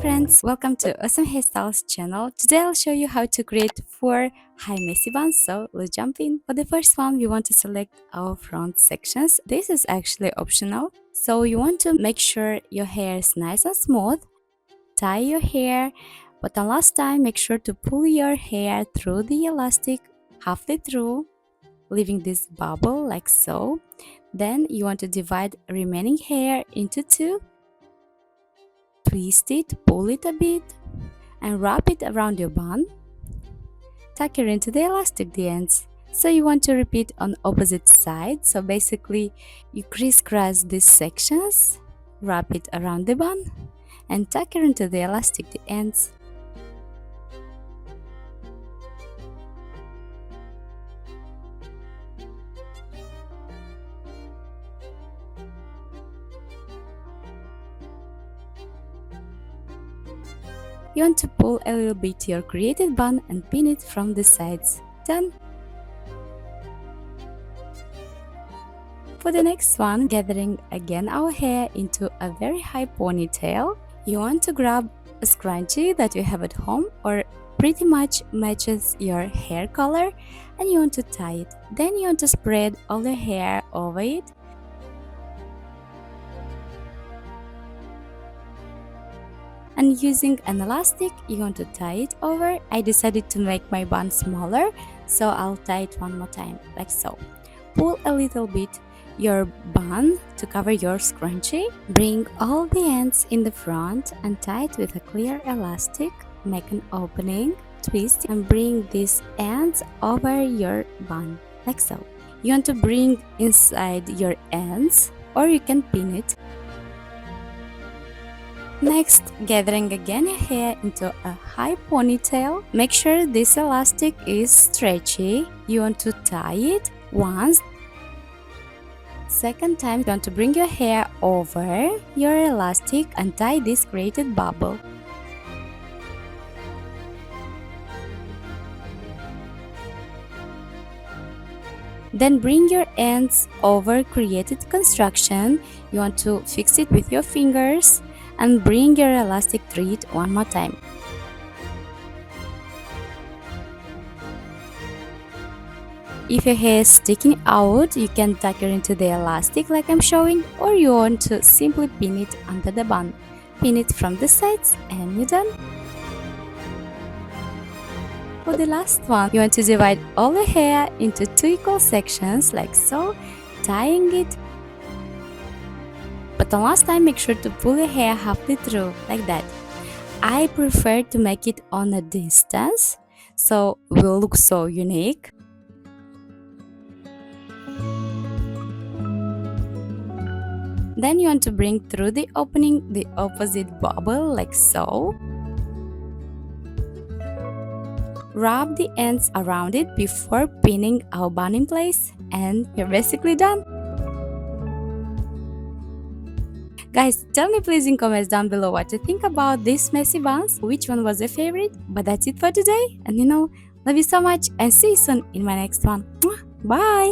friends, welcome to Awesome Hairstyles channel. Today I'll show you how to create 4 high messy buns, so let's jump in. For the first one, we want to select our front sections. This is actually optional, so you want to make sure your hair is nice and smooth. Tie your hair, but the last time make sure to pull your hair through the elastic halfway through, leaving this bubble like so. Then you want to divide remaining hair into 2. Twist it, pull it a bit, and wrap it around your bun. Tuck it into the elastic the ends. So you want to repeat on opposite sides. So basically, you crisscross these sections, wrap it around the bun, and tuck it into the elastic the ends. You want to pull a little bit your created bun and pin it from the sides. Done! For the next one, gathering again our hair into a very high ponytail, you want to grab a scrunchie that you have at home or pretty much matches your hair color, and you want to tie it. Then you want to spread all the hair over it. And using an elastic, you want to tie it over. I decided to make my bun smaller, so I'll tie it one more time, like so. Pull a little bit your bun to cover your scrunchie. Bring all the ends in the front and tie it with a clear elastic. Make an opening, twist, and bring these ends over your bun, like so. You want to bring inside your ends, or you can pin it. Next, gathering again your hair into a high ponytail. Make sure this elastic is stretchy. You want to tie it once. Second time, you want to bring your hair over your elastic and tie this created bubble. Then bring your ends over created construction. You want to fix it with your fingers. And bring your elastic through it one more time. If your hair is sticking out, you can tuck it into the elastic like I'm showing, or you want to simply pin it under the bun. Pin it from the sides and you're done. For the last one, you want to divide all the hair into 2 equal sections like so, tying it. But the last time, make sure to pull your hair halfway through, like that. I prefer to make it on a distance, so it will look so unique. Then you want to bring through the opening the opposite bubble, like so. Wrap the ends around it before pinning our bun in place, and you're basically done. Guys, tell me please in comments down below what you think about these messy buns, which one was your favorite. But that's it for today, and love you so much and see you soon in my next one. Bye!